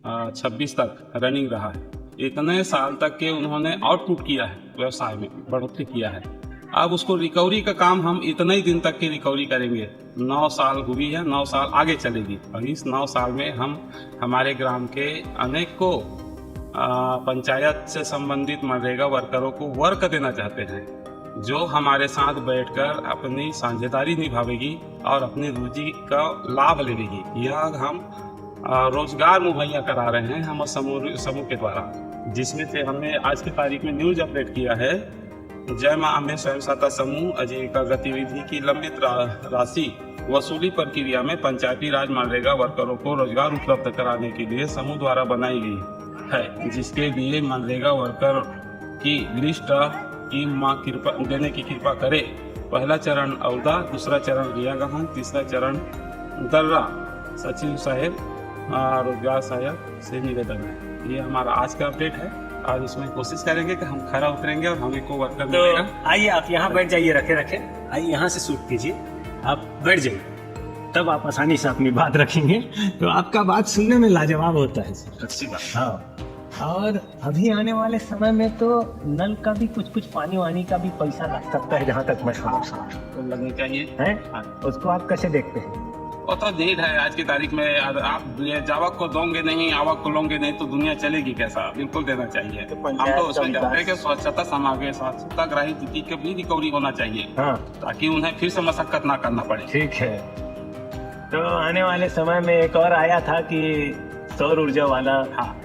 2026 तक रनिंग रहा है। इतने साल तक के उन्होंने आउटपुट किया है, व्यवसाय में बढ़ोतरी किया है। अब उसको रिकवरी का काम हम इतने ही दिन तक की रिकवरी करेंगे। 9 साल हुई है, 9 साल आगे चलेगी और इस 9 साल में हम हमारे ग्राम के अनेकों पंचायत से संबंधित मनरेगा वर्करों को वर्क देना चाहते हैं, जो हमारे साथ बैठकर अपनी साझेदारी निभावेगी और अपनी रोजी का लाभ लेगी। यह हम रोजगार मुहैया करा रहे हैं हम समूह के द्वारा, जिसमें से हमने आज की तारीख में न्यूज अपडेट किया है। जय मां अम्बे स्वयं सहायता समूह आजीविका गतिविधि की लंबित राशि वसूली प्रक्रिया में पंचायती राज मनरेगा वर्करों को रोजगार उपलब्ध कराने के लिए समूह द्वारा बनाई गई है, जिसके लिए मनरेगा वर्कर की लिस्ट की मां कृपा देने की कृपा करे। पहला चरण औदा, दूसरा चरण रिया गहन, तीसरा चरण दर्रा सचिव साहेब रोजगार सहायक से निवेदन है। ये हमारा आज का अपडेट है और इसमें कोशिश करेंगे कि हम खरा उतरेंगे और हमें को वर्कर मिलेगा। आइए आप यहाँ बैठ जाइए, रखे आइए यहाँ से शूट कीजिए, आप बैठ जाइए, तब आप आसानी से अपनी बात रखेंगे तो आपका बात सुनने में लाजवाब होता है। अच्छी बात। हाँ, और अभी आने वाले समय में तो नल का भी कुछ पानी वानी का भी पैसा लग सकता है, जहाँ तक मैं समझ तो लगनी चाहिए है। उसको आप कैसे देखते हैं? वो तो नीड है आज की तारीख में। आप जावक को दोगे नहीं, आवक को लोगे नहीं तो दुनिया चलेगी कैसा? बिल्कुल देना चाहिए। हम तो उसमें चाहते हैं कि स्वच्छता समागे, स्वच्छता ग्राही स्थिति की भी रिकवरी होना चाहिए। हाँ, ताकि उन्हें फिर से मशक्कत ना करना पड़े। ठीक है। तो आने वाले समय में एक और आया था कि सौर ऊर्जा वाला, हाँ,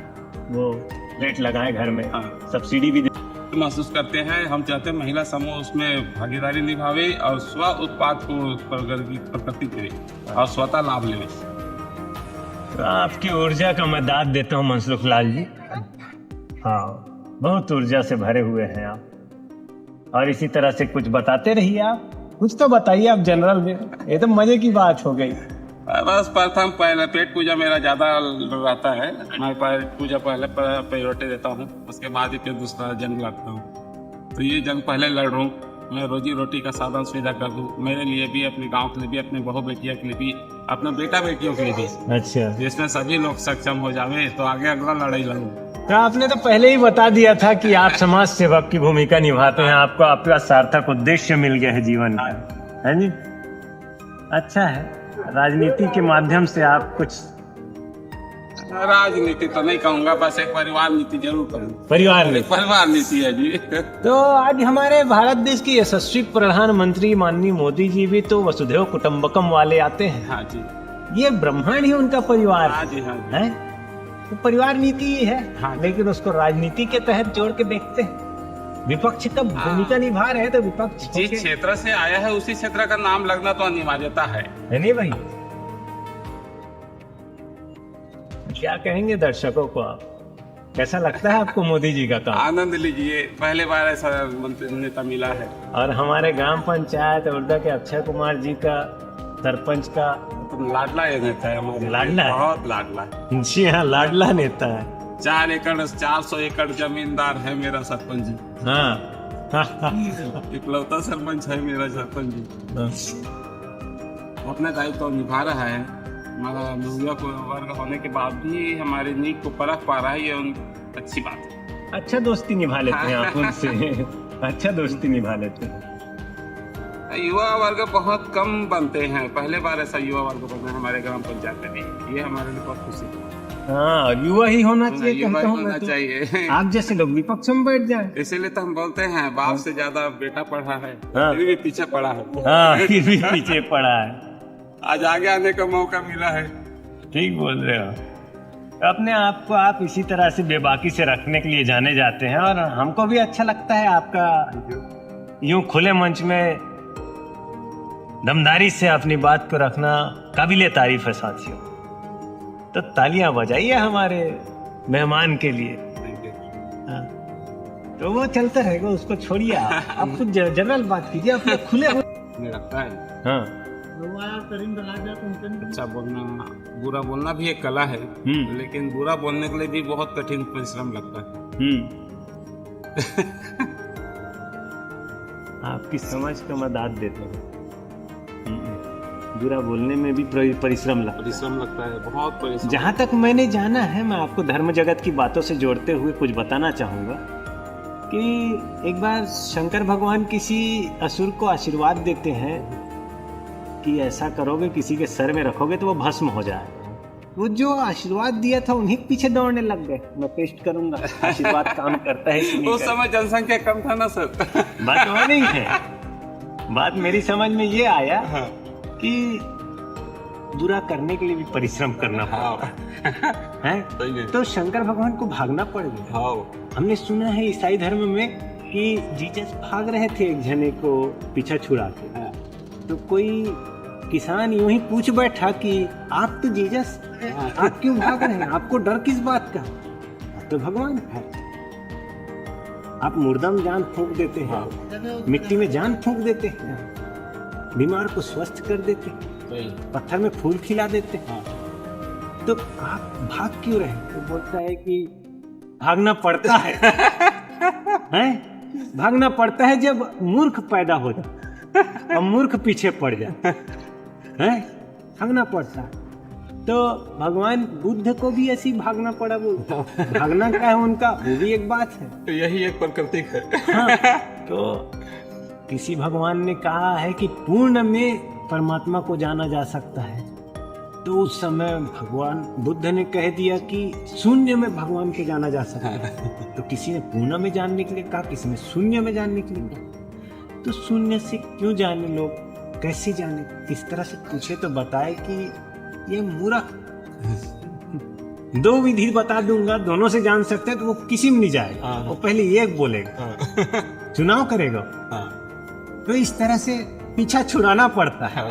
वो प्लेट लगाए घर में, हाँ, सब्सिडी भी महसूस करते हैं। हम चाहते हैं महिला समूह उसमें भागीदारी निभावे और स्व उत्पाद को प्रकटित करे और स्वतः लाभ ले। तो आपकी ऊर्जा का मैं दाद देता हूँ मनसुख लाल जी। हाँ, बहुत ऊर्जा से भरे हुए हैं आप, और इसी तरह से कुछ बताते रहिए। आप कुछ तो बताइए आप जनरल में, ये तो मजे की बात हो गई। बस प्रथम पहले पेट पूजा मेरा ज्यादा रहता है। मैं पेट पूजा पहले प्रायोरिटी देता हूँ, उसके बाद ही फिर दूसरा जंग लड़ता हूँ। तो ये जंग पहले लड़ रहा हूँ, मैं रोजी रोटी का साधन सुविधा कर दूँ, मेरे लिए भी, अपने गांव के लिए भी, अपने बहू बेटिया के लिए भी, अपने बेटा बेटियों के लिए भी। अच्छा, जिसमें सभी लोग सक्षम हो जावे तो आगे अगला लड़ाई लड़ूं। तो आपने तो पहले ही बता दिया था कि आप समाज सेवक की भूमिका निभाते हैं, आपको आपका सार्थक उद्देश्य मिल गया है जीवन का, है जी? अच्छा है। राजनीति के माध्यम से आप कुछ, राजनीति तो नहीं कहूँगा, बस एक परिवार नीति जरूर करूँगा। परिवार नीति है जी। तो आज हमारे भारत देश की यशस्वी प्रधानमंत्री माननीय मोदी जी भी तो वसुधैव कुटुंबकम वाले आते हैं। हाँ जी, ये ब्रह्मांड ही उनका परिवार। हाँ जी, हाँ जी। है तो परिवार नीति ही है। हाँ, लेकिन उसको राजनीति के तहत जोड़ के देखते हैं। विपक्ष का भूमिका निभा रहे तो विपक्ष जिस क्षेत्र से आया है उसी क्षेत्र का नाम लगना तो अनिवार्यता है नहीं भाई? क्या कहेंगे दर्शकों को आप? कैसा लगता है आपको मोदी जी का काम? आनंद लीजिए, पहले बार ऐसा नेता मिला है। और हमारे ग्राम पंचायत उर्दा के अक्षय कुमार जी का, सरपंच का, तो लाडला ये नेता है हमारे, लाडला है, बहुत लाडला। जी हाँ, लाडला नेता है। 400 एकड़ जमींदार है मेरा सरपंच जी। हाँ, इकलौता सरपंच है मेरा सरपंच जी। अपना दायित्व तो निभा रहा है। हमारा युवा वर्ग होने के बाद भी हमारे नीक को परख पा रहा है, ये अच्छी बात है। अच्छा दोस्ती निभा लेते हैं आप उनसे। अच्छा दोस्ती निभा लेते हैं। युवा वर्ग बहुत कम बनते हैं, पहले बार ऐसा युवा वर्ग बना है हमारे ग्राम पंचायत में। ये हमारे लिए बहुत खुशी है। हाँ, युवा ही होना चाहिए, युवा होना चाहिए। आप जैसे लोग विपक्ष में बैठ जाए। इसीलिए तो हम बोलते हैं बाप से ज्यादा बेटा पढ़ा है, हाँ, फिर भी पीछे पड़ा है। हाँ, फिर भी पीछे पड़ा है। आज आगे आने का मौका मिला है। ठीक बोल रहे हो। अपने आप को आप इसी तरह से बेबाकी से रखने के लिए जाने जाते हैं, और हमको भी अच्छा लगता है आपका यूं खुले मंच में दमदारी से अपनी बात को रखना काबिले तारीफ है साथियों। तो तालियां बजाइए हमारे मेहमान के लिए। हाँ, तो वो चलता रहेगा, उसको छोड़िए। आप कुछ जनरल बात कीजिए, अपने खुले लगता है। हाँ, अच्छा बोलना, बुरा बोलना भी एक कला है, लेकिन बुरा बोलने के लिए भी बहुत कठिन परिश्रम लगता है। आपकी समझ का मैं दाद देता हूँ। बुरा बोलने में भी परिश्रम लगता है। परिश्रम लगता है, बहुत परिश्रम। जहाँ तक मैंने जाना है, मैं आपको धर्म जगत की बातों से जोड़ते हुए कुछ बताना चाहूँगा कि एक बार शंकर भगवान किसी असुर को आशीर्वाद देते हैं कि ऐसा करोगे, किसी के सर में रखोगे तो वो भस्म हो जाए। वो जो आशीर्वाद दिया था उन्हीं के पीछे दौड़ने लग गए। मैं टेस्ट करूंगा आशीर्वाद काम करता है कि नहीं। उस समय जनसंख्या कम था ना सर। बात वो नहीं है, बात मेरी समझ में ये आया हाँ। कि बुरा करने के लिए भी परिश्रम करना पड़ता है। सही है। तो शंकर भगवान को भागना पड़ गया। हाँ। हमने सुना है ईसाई धर्म में कि जीसस भाग रहे थे एक जने को पीछा छुड़ा के। हाँ। तो कोई किसान यूं ही पूछ बैठा कि आप तो जीसस हैं, आप क्यों भाग रहे हैं, आपको डर किस बात का? आप तो भगवान है। आप मुर्दा में जान फूंक देते हैं, मिट्टी में जान फूंक देते हैं, बीमार को स्वस्थ कर देते हैं, पत्थर में फूल खिला देते हैं। तो आप भाग क्यों रहे? तो बोलता है कि भागना पड़ता है, हैं? भागना पड़ता है जब मूर्ख पैदा हो जाए और मूर्ख पीछे पड़ जाए, हैं? भागना पड़ता है। तो भगवान बुद्ध को भी ऐसी भागना पड़ा। वो भागना क्या है उनका, वो भी एक बात है। तो यही एक प्राकृतिक है। हाँ, तो किसी भगवान ने कहा है कि पूर्ण में परमात्मा को जाना जा सकता है। तो उस समय भगवान बुद्ध ने कह दिया कि शून्य में भगवान को जाना जा सकता है। तो किसी ने पूर्ण में जानने के लिए कहा, किसी ने शून्य में जानने के लिए कहा। तो शून्य से क्यों जाने लोग, कैसे जाने? इस तरह से पूछे तो बताए कि ये मूर्ख, दो विधि बता दूंगा, दोनों से जान सकते हैं, तो वो किसी में नहीं जाएगा। वो पहले एक बोलेगा, चुनाव करेगा। तो इस तरह से पीछा छुड़ाना पड़ता है।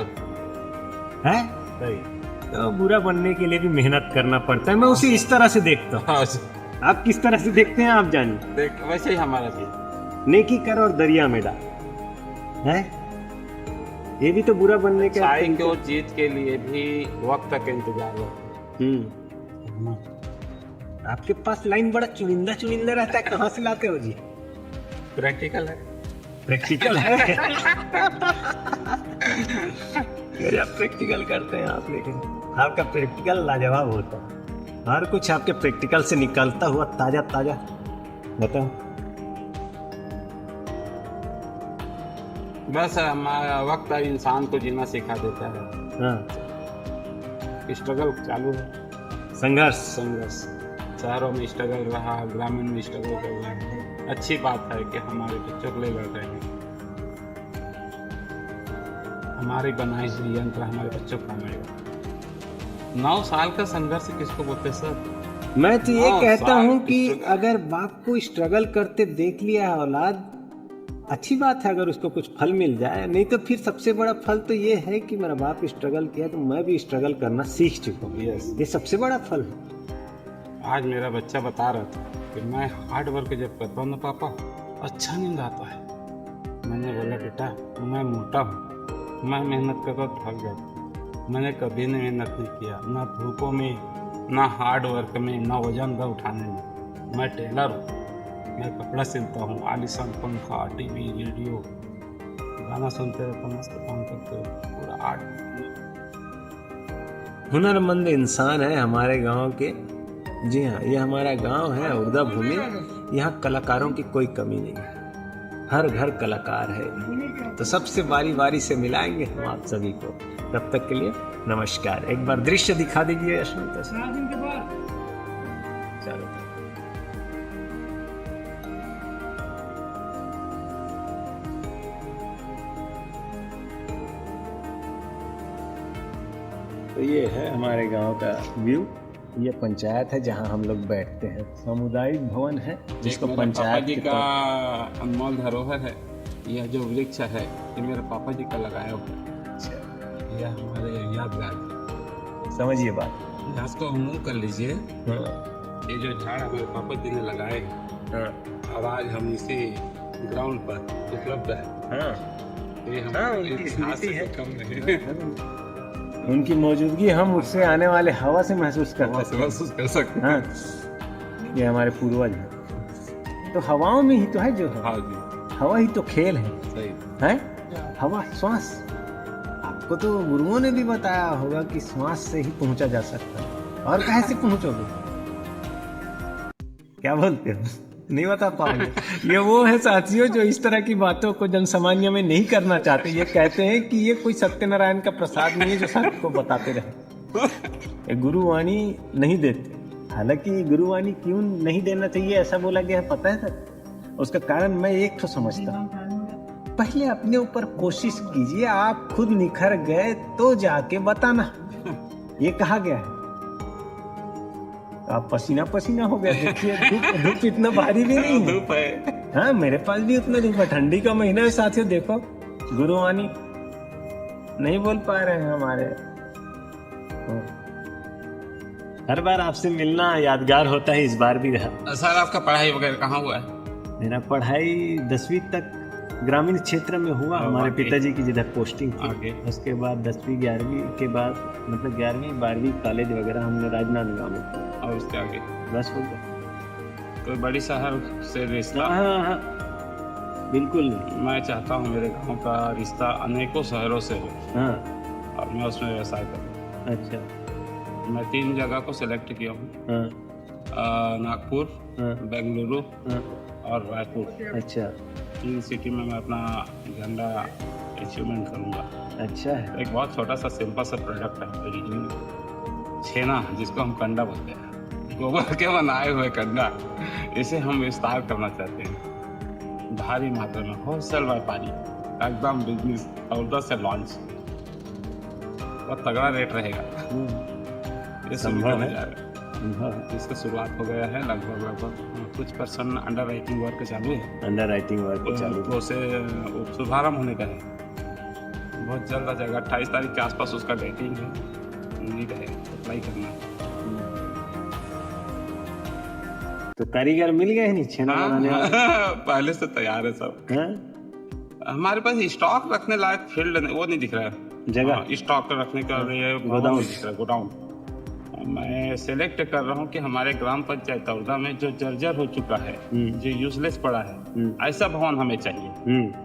तो बुरा बनने के लिए भी मेहनत करना पड़ता है। मैं उसे इस तरह से देखता हूँ। आप किस तरह से देखते हैं आप जानिए। वैसे ही हमारा भी नेकी कर और दरिया में डाल है। ये भी तो बुरा बनने के चाय को जीत के लिए भी वक्त का इंतजार होता है। आपके पास लाइन बड़ा चुनिंदा चुनिंदा रहता है, कहाँ से लाते हो जी? प्रैक्टिकल है। प्रैक्टिकल है। प्रैक्टिकल करते हैं आप, लेकिन आपका प्रैक्टिकल लाजवाब होता है। हर कुछ आपके प्रैक्टिकल से निकलता हुआ ताजा ताजा। बताओ। बस हमारा वक्त इंसान को जीना सिखा देता है। हाँ। स्ट्रगल चालू है, संघर्ष शहरों में स्ट्रगल रहा, ग्रामीण में स्ट्रगल कर रहा है। अच्छी बात है कि हमारे बच्चों के लिए लड़ रहे हैं। हमारी बनाई हुई यंत्र हमारे बच्चों को काम आएगा। 9 साल का संघर्ष किसको बोलते सर? मैं तो ये कहता हूँ कि अगर बाप को स्ट्रगल करते देख लिया है औलाद, अच्छी बात है अगर उसको कुछ फल मिल जाए। नहीं तो फिर सबसे बड़ा फल तो ये है कि मेरा बाप स्ट्रगल किया तो मैं भी स्ट्रगल करना सीख चुका हूँ। ये सबसे बड़ा फल है। आज मेरा बच्चा बता रहा था कि मैं हार्ड वर्क जब करता हूँ ना पापा, अच्छा नींद आता है। मैंने बोला बेटा मैं मोटा हूँ, मैं मेहनत करता थक जाता। मैंने कभी मेहनत नहीं किया, ना धूपों में, ना हार्ड वर्क में, ना वजन का उठाने में। मैं टेलर हूँ, मैं कपड़ा सिलता हूँ, आलीशान पंखा, टीवी, रेडियो, गाना सुनते रहता, मस्त काम करते हो, पूरा आर्ट। हुनरमंद इंसान है हमारे गांव के। जी हाँ, ये हमारा गांव है उर्दा भूमि। यहाँ कलाकारों की कोई कमी नहीं है, हर घर कलाकार है। तो सबसे बारी बारी से मिलाएंगे हम आप सभी को। तब तक के लिए नमस्कार। एक बार दृश्य दिखा दीजिए अश्विन। चलो। तो ये है हमारे गांव का व्यू। ये पंचायत है जहां हम लोग बैठते हैं। सामुदायिक भवन है जिसको पंचायत जी का अनमोल धरोहर है। यह जो वृक्ष है ये मेरे पापा जी का लगाया हुआ। अच्छा, यह हमारे यादगार। समझिए बात, इसको मूव कर लीजिए। ये जो झाड़ हमारे पापा जी ने लगाए और आज हम इसी ग्राउंड पर उपलब्ध है। ये हमारे इतिहास से कम नहीं। उनकी मौजूदगी हम उससे आने वाले हवा से महसूस कर सकते हैं। हाँ, ये हमारे पूर्वज हैं। तो हवाओं में ही तो है जो है। हाँ जी, हवा ही तो खेल है। सही है। हवा श्वास। आपको आपको तो गुरुओं ने भी बताया होगा कि श्वास से ही पहुंचा जा सकता है, और कहाँ से पहुंचोगे? क्या बोलते हो? नहीं बता पाओगे? ये वो है साथियों जो इस तरह की बातों को जनसामान्य में नहीं करना चाहते। ये कहते हैं कि ये कोई सत्यनारायण का प्रसाद नहीं है जो सबको बताते रहे। ये गुरुवाणी नहीं देते। हालांकि गुरुवाणी क्यों नहीं देना चाहिए ऐसा बोला गया है पता है सर? उसका कारण मैं एक तो समझता हूँ। पहले अपने ऊपर कोशिश कीजिए, आप खुद निखर गए तो जाके बताना। ये कहा गया है। आप पसीना पसीना हो गया। देखिए धूप इतना भारी भी नहीं है। धूप है। हाँ मेरे पास भी उतना धूप है। ठंडी का महीना है साथियों। देखो गुरुवाणी नहीं बोल पा रहे हैं हमारे। हर बार आपसे मिलना यादगार होता है, इस बार भी रहा। सर आपका पढ़ाई वगैरह कहाँ हुआ है? मेरा पढ़ाई 10वीं तक ग्रामीण क्षेत्र में हुआ। हमारे पिताजी की जिधर पोस्टिंग थी। उसके बाद 10वीं 11वीं के बाद मतलब 11वीं 12वीं कॉलेज वगैरह हमने राजनांदगांव में किया। और उसके आगे बस हो गया। कोई बड़ी शहर से रिश्ता? हाँ बिल्कुल नहीं। मैं चाहता हूँ मेरे गांव का रिश्ता अनेकों शहरों से हो। हाँ और मैं उसमें व्यवसाय करूँ। अच्छा। मैं 3 जगह को सिलेक्ट किया हूँ। हाँ नागपुर, हाँ बेंगलुरु हाँ और रायपुर। अच्छा 3 सिटी में मैं अपना झंडा अचीवमेंट करूँगा। अच्छा है। एक बहुत छोटा सा सिंपल सा प्रोडक्ट है ओरिजिनल छेना, जिसको हम कंडा बोलते हैं, गोबर के बनाए हुए कंडा। इसे हम विस्तार करना चाहते हैं भारी मात्रा में, होलसेल व्यापारी एकदम बिजनेस 14 से लॉन्च। बहुत तगड़ा रेट रहेगा। ये संभव है। जा रहा है। इसका शुरुआत हो गया है। लगभग कुछ % अंडर राइटिंग वर्क चालू है। अंडर राइटिंग वर्क चालू तो उसे शुभारंभ होने का है। बहुत जल्द आ जाएगा। 28 तारीख के आसपास उसका डेटिंग है। नीड है, अप्लाई करना है। तो कारीगर मिल गए नहीं छेना बनाने वाले? पहले से तैयार है सब। हाँ? हमारे पास स्टॉक रखने लायक फील्ड वो नहीं दिख रहा है। जगह स्टॉक रखने का गोदाम दिख रहा है, गोडाउन। मैं सेलेक्ट कर रहा हूँ कि हमारे ग्राम पंचायत तौरदा में जो जर्जर हो चुका है, जो यूजलेस पड़ा है, ऐसा भवन हमें चाहिए।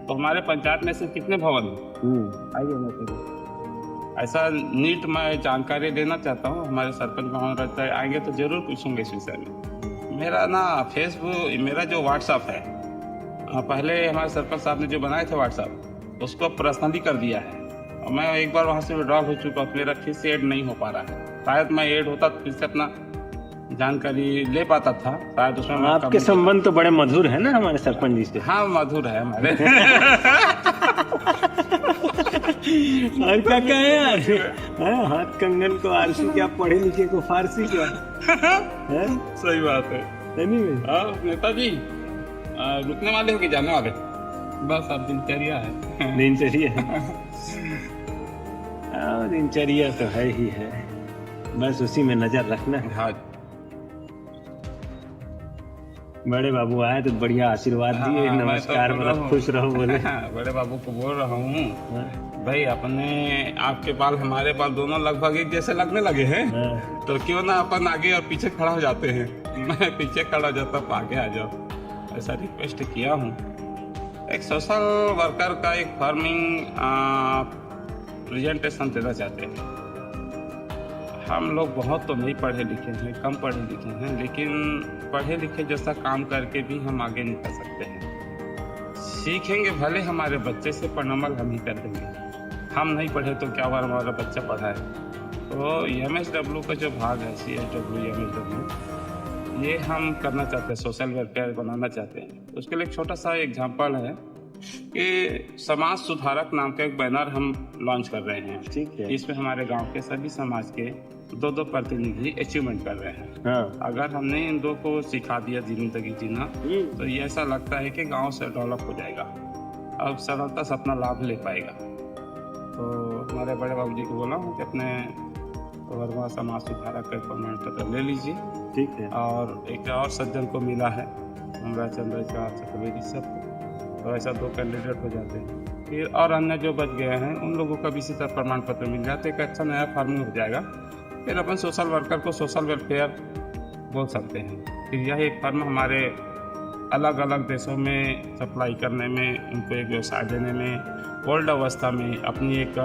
तो हमारे पंचायत में से कितने भवन हैं? आइए मैं ऐसा नीट मैं जानकारी लेना चाहता हूँ। हमारे सरपंच भवन रहता है, आएंगे तो जरूर पूछूंगे इस विषय में। मेरा ना फेसबुक, मेरा जो व्हाट्सएप है, पहले हमारे सरपंच साहब ने जो बनाए थे व्हाट्सएप, उसको पर्सनली कर दिया है। और मैं एक बार वहाँ से विड्रॉल हो चुका हूँ। मेरा फिर से ऐड नहीं हो पा रहा है। शायद मैं ऐड होता तो फिर से अपना जानकारी ले पाता था। शायद उसमें आपके संबंध तो बड़े मधुर है ना हमारे सरपंच जी से? हाँ मधुर है हमारे। और क्या कहे यार, हाथ कंगन को आरसी क्या, पढ़े लिखे को फारसी क्या। सही बात है। नेताजी रुकने वाले हो कि जाने वाले? बस अब दिनचर्या है। दिनचर्या तो है ही है, बस उसी में नजर रखना है। हाँ। बड़े बाबू आए तो बढ़िया आशीर्वाद दिए। हाँ, नमस्कार, मतलब खुश रहो बोले। बड़े बाबू को बोल रहा हूँ भाई, अपने आपके बाल हमारे बाल दोनों लगभग एक जैसे लगने लगे हैं। तो क्यों ना अपन आगे और पीछे खड़ा हो जाते हैं। मैं पीछे खड़ा हो जाता हूँ, आगे आ जाओ, ऐसा रिक्वेस्ट किया हूँ। एक सोशल वर्कर का एक फार्मिंग प्रेजेंटेशन देना चाहते हैं। हम लोग बहुत तो नहीं पढ़े लिखे हैं, कम पढ़े लिखे हैं, लेकिन पढ़े लिखे जैसा काम करके भी हम आगे निकल सकते हैं। सीखेंगे भले हमारे बच्चे से, पर नमल हम ही कर देंगे। हम नहीं पढ़े तो क्या हुआ, हमारा बच्चा पढ़ा है। तो MSW का जो भाग है, CSW MSW, ये हम करना चाहते हैं, सोशल वेलफेयर बनाना चाहते हैं। उसके लिए एक छोटा सा एग्जाम्पल है कि समाज सुधारक नाम का एक बैनर हम लॉन्च कर रहे हैं। ठीक है। इसमें हमारे गांव के सभी समाज के 2 प्रतिनिधि अचीवमेंट कर रहे हैं। हाँ। अगर हमने इन 2 को सिखा दिया जिंदगी जीना, तो ये ऐसा लगता है कि गांव से डेवलप हो जाएगा और सरलता से अपना लाभ ले पाएगा। तो हमारे बड़े बाबू जी को बोला हूँ कि अपने वर्मा समाज सुधारक का प्रमाण पत्र ले लीजिए। ठीक है। और एक और सज्जन को मिला है, हमरा चंद्र चतुर्वेदी सब, तो ऐसा 2 कैंडिडेट हो जाते हैं। फिर और अन्य जो बच गए हैं उन लोगों का भी इसी तरह प्रमाण पत्र मिल जाता है। एक अच्छा नया फार्मिंग हो जाएगा। फिर अपन सोशल वर्कर को सोशल वेलफेयर बोल सकते हैं। फिर यह एक फर्म हमारे अलग अलग देशों में सप्लाई करने में, उनको एक व्यवसाय देने में, ओल्ड अवस्था में अपनी एक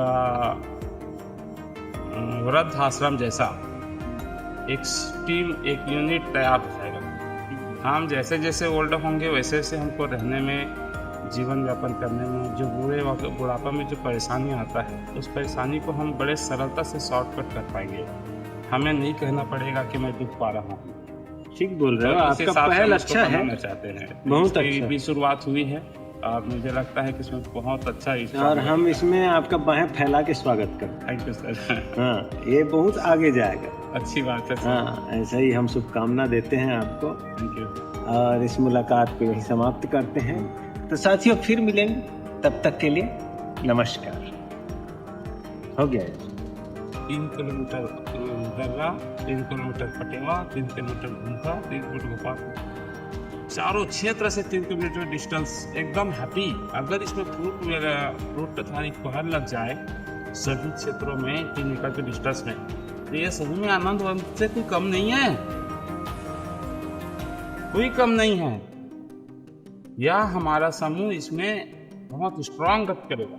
वृद्ध आश्रम जैसा एक टीम, एक यूनिट तैयार हो जाएगा। हम जैसे जैसे ओल्ड होंगे वैसे वैसे हमको रहने में, जीवन यापन करने में, जो बुढ़ापा में जो परेशानी आता है, उस परेशानी को हम बड़े सरलता से शॉर्टकट कर पाएंगे। हमें नहीं कहना पड़ेगा कि मैं दुख पा रहा हूँ। ठीक बोल रहे हो, आपका पहल अच्छा है, चाहते हैं बहुत अच्छा भी शुरुआत हुई है और मुझे लगता है कि इसमें बहुत अच्छा और हम इसमें आपका बाहें फैला के स्वागत करते हैं। Thank you sir. हाँ, ये बहुत आगे जाएगा। अच्छी बात है। हाँ, ऐसा ही हम शुभकामना देते हैं आपको। Thank you. और इस मुलाकात को यही समाप्त करते हैं। तो साथियों फिर मिलेंगे, तब तक के लिए नमस्कार। हो गया है। 3 किलोमीटर दर्रा, 3 kilometre Patewa, 3 kilometre Ghumka, 3 kilometre Gopal, चारों क्षेत्र से 3 किलोमीटर डिस्टेंस, एकदम हैप्पी। अगर इसमें फ्रूट तथा फल लग जाए सभी क्षेत्रों में 3 एकड़ के डिस्टेंस में, तो ये सभी में आनंद से कोई कम नहीं है, कोई कम नहीं है। यह हमारा समूह इसमें बहुत स्ट्रांग गति करेगा।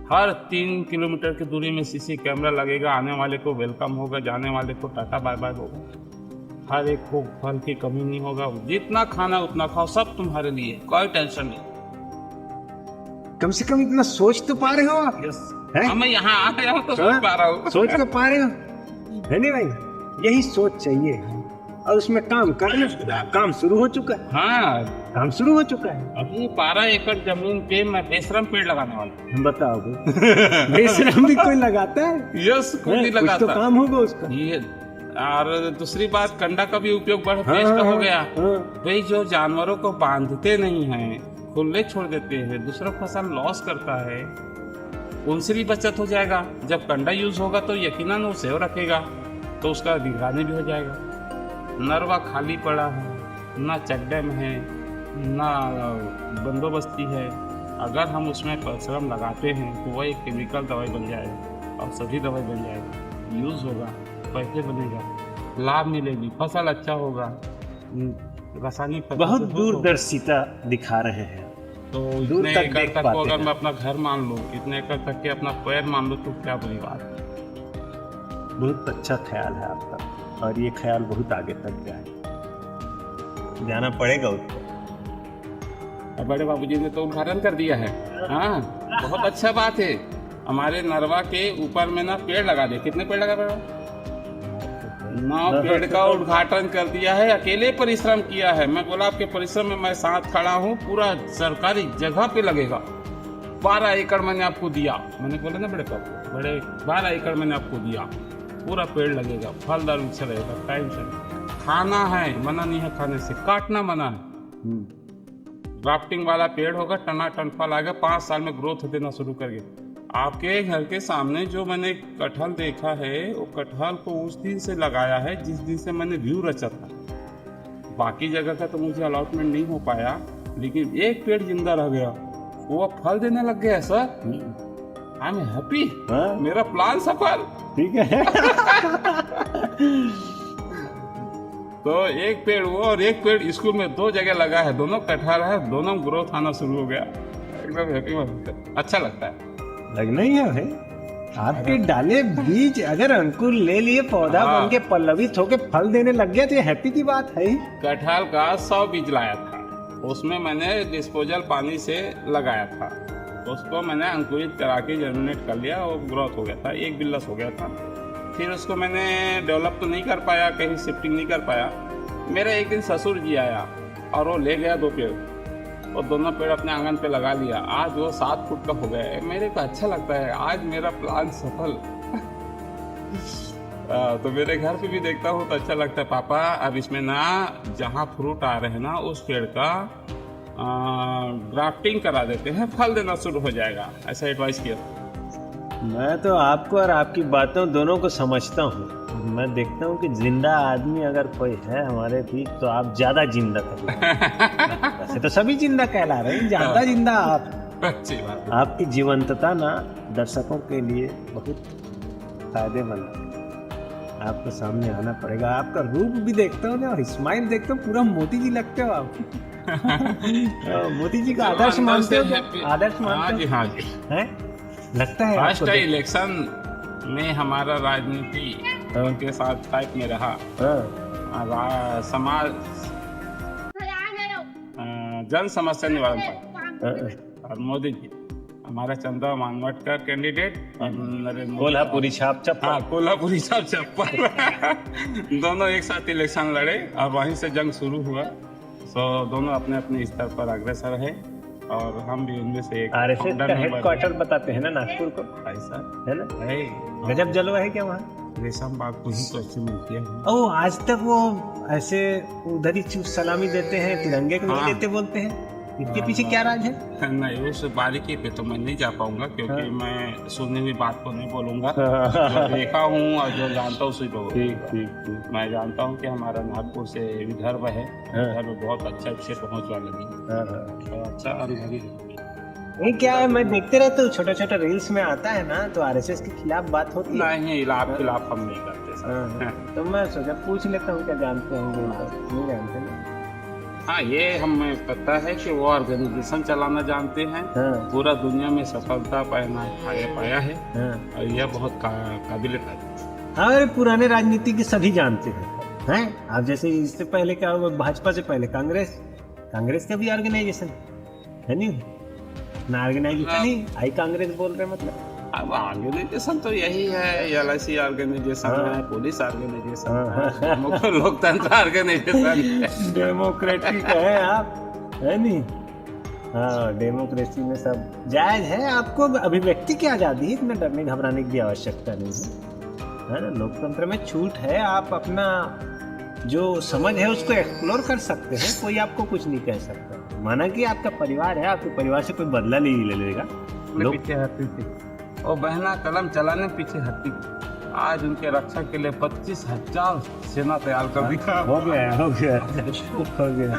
हर 3 किलोमीटर की दूरी में सीसी कैमरा लगेगा, आने वाले को वेलकम होगा, जाने वाले को टाटा बाय बाय होगा। हर एक को फल की कमी नहीं होगा, जितना खाना उतना खाओ, सब तुम्हारे लिए, कोई टेंशन नहीं। कम से कम इतना सोच तो पा रहे हो आप। यस, हैं? मैं यहाँ आ गया हूँ तो सोच पा रहा हूँ। सोच तो पा रहे हो, है नहीं भाई? यही सोच चाहिए और उसमें काम करना। काम शुरू हो चुका है। हाँ, काम शुरू हो चुका है। अभी 12 एकड़ जमीन पे मैं बेशरम पेड़ लगाने वाला हूँ। बताओ भाई, बेशरम भी कोई लगाता है? यस, कोई नहीं कुछ लगाता। तो काम होगा उसका। ये और दूसरी बात, कंडा का भी उपयोग बड़ा बेस्ट हो गया। भाई जो जानवरों को बांधते नहीं हैं, खुले छोड़ देते हैं, दूसरा फसल लॉस करता है, उनसे भी बचत हो जाएगा। जब कंडा यूज होगा तो यकीनन वो सेव रखेगा, तो उसका निगरानी भी हो जाएगा। नरवा खाली पड़ा है, ना चेक डैम है, ना बंदोबस्ती है। अगर हम उसमें परिश्रम लगाते हैं तो वह एक केमिकल दवाई बन जाएगा और सभी दवाई बन जाएगा, यूज होगा, पैसे बनेगा, लाभ मिलेगी, फसल अच्छा होगा। रासायनिक बहुत दूरदर्शिता दिखा रहे हैं। तो दूर इतने तक एकड़ देख तक पाते को अगर हैं। मैं अपना घर मान लूँ, इतने एकड़ तक के अपना पैर मान लूँ, तो क्या बुरी बात है। बहुत अच्छा ख्याल है आपका और ये ख्याल बहुत आगे तक जाए, जाना पड़ेगा उसको। और बड़े बाबूजी ने तो उद्घाटन कर दिया है। हाँ, बहुत अच्छा बात है। हमारे नरवा के ऊपर में ना पेड़ लगा दे। कितने पेड़ लगा पड़ा? 9 पेड़ का उद्घाटन कर दिया है। अकेले परिश्रम किया है। मैं बोला आपके परिश्रम में मैं साथ खड़ा हूँ। पूरा सरकारी जगह पे लगेगा। 12 एकड़ मैंने आपको दिया। मैंने बोला ना बड़े 12 एकड़ मैंने आपको दिया। पूरा पेड़ लगेगा, फलदार वृक्ष रहेगा, टाइम से खाना है, मना नहीं है खाने से, काटना मना है। ग्राफ्टिंग वाला पेड़ होगा, टनाटन फल आएगा, 5 साल में ग्रोथ देना शुरू करेंगे। आपके घर के सामने जो मैंने कटहल देखा है, वो कटहल को उस दिन से लगाया है जिस दिन से मैंने व्यू रचा था। बाकी जगह का तो मुझे अलॉटमेंट नहीं हो पाया, लेकिन एक पेड़ जिंदा रह गया, वो फल देने लग गया सर। I am happy. मेरा प्लान सफल। ठीक है। तो एक पेड़ वो और एक पेड़ स्कूल में 2 जगह लगा है, दोनों कटहल है, दोनों ग्रोथ आना शुरू हो गया। एकदम हैप्पी, अच्छा लगता है। लगना ही है भाई। आपके डाले बीज अगर अंकुर ले लिए, पौधा बन के पल्लवित होके फल देने लग गया, तो ये हैप्पी की बात है। कटहल का 100 बीज लाया था, उसमें मैंने डिस्पोजल पानी से लगाया था, उसको मैंने अंकुरित करा के जर्मिनेट कर लिया, वो ग्रोथ हो गया था, एक बिल्लस हो गया था। फिर उसको मैंने डेवलप तो नहीं कर पाया, कहीं शिफ्टिंग नहीं कर पाया। मेरा एक दिन ससुर जी आया और वो ले गया 2 पेड़, और दोनों पेड़ अपने आंगन पे लगा लिया। आज वो 7 फुट का हो गया है। मेरे को अच्छा लगता है, आज मेरा प्लान सफल। तो मेरे घर पे भी देखता हूँ तो अच्छा लगता है। पापा अब इसमें ना जहाँ फ्रूट आ रहे हैं ना, उस पेड़ का ग्राफ्टिंग करा देते हैं, फल देना शुरू हो जाएगा, ऐसा एडवाइस किया। मैं तो आपको और आपकी बातों दोनों को समझता हूँ। मैं देखता हूँ कि जिंदा आदमी अगर कोई है हमारे बीच, तो आप ज्यादा जिंदा कहला। वैसे तो सभी जिंदा कहला रहे हैं, ज्यादा जिंदा आप। अच्छी बात। आपकी जीवंतता ना दर्शकों के लिए बहुत फायदेमंद है। आपको सामने आना पड़ेगा। आपका रूप भी देखता हूँ ना और स्माइल देखता हूँ, पूरा मोदी जी लगते हो आप। मोदी जी का आदर्श मानते हो क्या? आदर्श हाँ मानते जी, हो हाँ जी। हैं? लगता है फर्स्ट आपको देख- इलेक्शन में हमारा राजनीति उनके साथ टाइप में रहा। समाज जन समस्या निवारण पार्टी और मोदी जी, हमारा चंद्रा मानवटकर कैंडिडेट और नरेंद्र मोदी। कोल्हापुरी छाप चप्पल। हाँ, कोल्हापुरी साहब चप्पल। दोनों एक साथ इलेक्शन लड़े और वहीं से जंग शुरू हुआ। तो दोनों अपने अपने स्तर पर अग्रसर है और हम भी उनमें से एक आरएसएस founder का member हेडक्वार्टर बताते हैं ना नागपुर को, हैं। ऐसा है ना? है। गजब जलवा है क्या वहाँ? रेशम बाग को ही तो अच्छी मिलती है। ओ, आज तक वो ऐसे उधर ही सलामी देते हैं, तिरंगे को नहीं हाँ। देते बोलते हैं। इसके पीछे क्या राज है? नहीं, उस बारीकी पे तो मैं नहीं जा पाऊंगा क्योंकि हाँ। मैं सुनी हुई बात को नहीं बोलूंगा। जो देखा हूँ और जो जानता हूँ उसी को ठीक बोलूंगा। ठीक ठीक। मैं जानता हूँ कि हमारा नागपुर से विदर्भ है। हाँ। विदर्भ बहुत अच्छे पहुँच वाले हैं हाँ, हाँ। और अच्छा अनुभवी है। ये क्या है, मैं देखते रहता हूँ छोटा छोटा रील्स में आता है ना, तो आरएसएस के खिलाफ बात होती है। नहीं, इलाफ खिलाफ हम नहीं करते सर। हाँ, तो मैं सोचा पूछ लेता हूँ, क्या जानते होंगे? नहीं जानते ना? हाँ, ये हमें पता है कि वो ऑर्गेनाइजेशन चलाना जानते हैं। हाँ पूरा दुनिया में सफलता पाया है हाँ और यह बहुत काबिल तारीफ। हाँ। अरे पुराने राजनीति के सभी जानते हैं आप जैसे इससे पहले क्या हुआ, भाजपा से पहले कांग्रेस का भी ऑर्गेनाइजेशन है नहीं ना? ऑर्गेनाइजेशन ही आई कांग्रेस बोल रहे मतलब। अब ऑर्गेनाइजेशन तो यही है, LIC ऑर्गेनाइजेशन हाँ। है, पुलिस ऑर्गेनाइजेशन हाँ। है, मुख्य लोकतंत्र ऑर्गेनाइजेशन है। डेमोक्रेटिक है आप, है नहीं? हाँ, डेमोक्रेसी में सब जायज है। आपको अभिव्यक्ति की आजादी है, इतना डरने घबराने की भी आवश्यकता नहीं है ना? लोकतंत्र में छूट है, आप अपना जो समझ है उसको एक्सप्लोर कर सकते हैं, कोई आपको कुछ नहीं कह सकता। माना कि आपका परिवार है, आपके परिवार से कोई बदला नहीं ले लेगा। लोग पीछे हटती थी और बहना कलम चलाने पीछे हटती थी। आज उनके रक्षा के लिए 25,000 सेना तैयार कर दी। हो गया हो गया।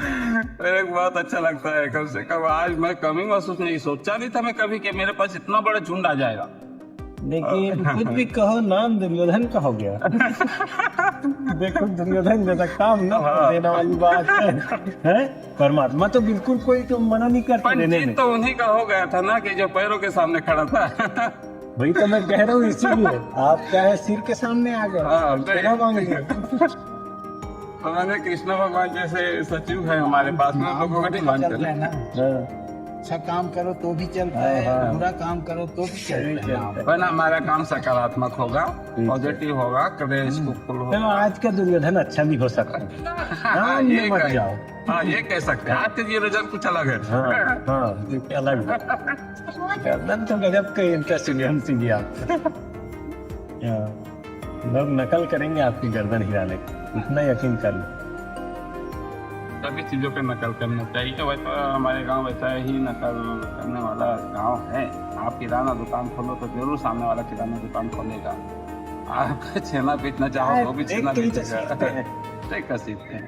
मेरे को बहुत अच्छा लगता है। कम से कम आज मैं कमी महसूस नहीं, सोचा नहीं था मैं कभी कि मेरे पास इतना बड़ा झुंड आ जाएगा। लेकिन कुछ भी कहो, नाम दुर्योधन का हो गया। देखो दुर्योधन जैसा काम ना देने वाली बात है? परमात्मा तो बिल्कुल कोई तो मना नहीं करता पर देने में। जीत तो उन्हीं का हो गया था ना कि जो पैरों के सामने खड़ा था। वही तो मैं कह रहा हूँ, इसीलिए आप क्या है, सिर के सामने आ गए। हाँ, क्या मांग लिए? तो मैंने कृष्ण भगवान जैसे सचिव है हमारे पास में, लोगों का डिमांड चल रहा है ना, हाँ, अच्छा काम करो तो भी चलता हाँ, है, हाँ। बुरा काम करो तो भी चलता है। पर ना हमारा काम सकारात्मक होगा, पॉजिटिव होगा, क्रेज फुल तो होगा। आज का दुर्योधन अच्छा भी हो सकता है। हाँ, ये मत कह- जाओ। हाँ, ये कह सकते हैं। आज के ये रिजल्ट कुछ अलग है। हाँ हाँ, ये अलग है। गर्दन तो गजब का इंटरेस्टिंग जी आप। लोग नकल करेंगे आपकी गर्दन हिलाने की, इतना यकीन कर लो। सभी चीजों पे नकल करना चाहिए। वैसा हमारे गांव वैसा ही नकल करने वाला गांव है। आप किराना दुकान खोलो तो जरूर सामने वाला किराना दुकान खोलेगा। आप छेना बेचना चाहो तो भी देख छेना के ही तो बेचेगा। सीखते हैं। देख कर सीखते हैं।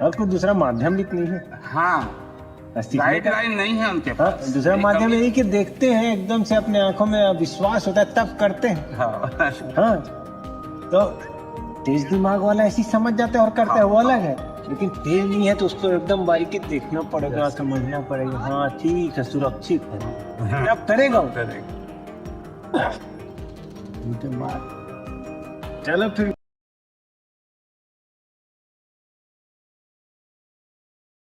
और कोई दूसरा माध्यम भी नहीं है हाँ, सीखने का। गाइडलाइन नहीं है उनके हाँ, पास। दूसरा एक माध्यम कमी- यही कि देखते हैं, एकदम से अपने आंखों में विश्वास होता है तब करते हैं। हाँ, हाँ, तो तेज दिमाग वाला ऐसी समझ जाता है और करता है, वो अलग है। लेकिन तेज नहीं है तो उसको एकदम बारीकी देखना पड़ेगा, समझना पड़ेगा। हाँ ठीक है, सुरक्षित है, अब करेगा वो। करेगा। चलो फिर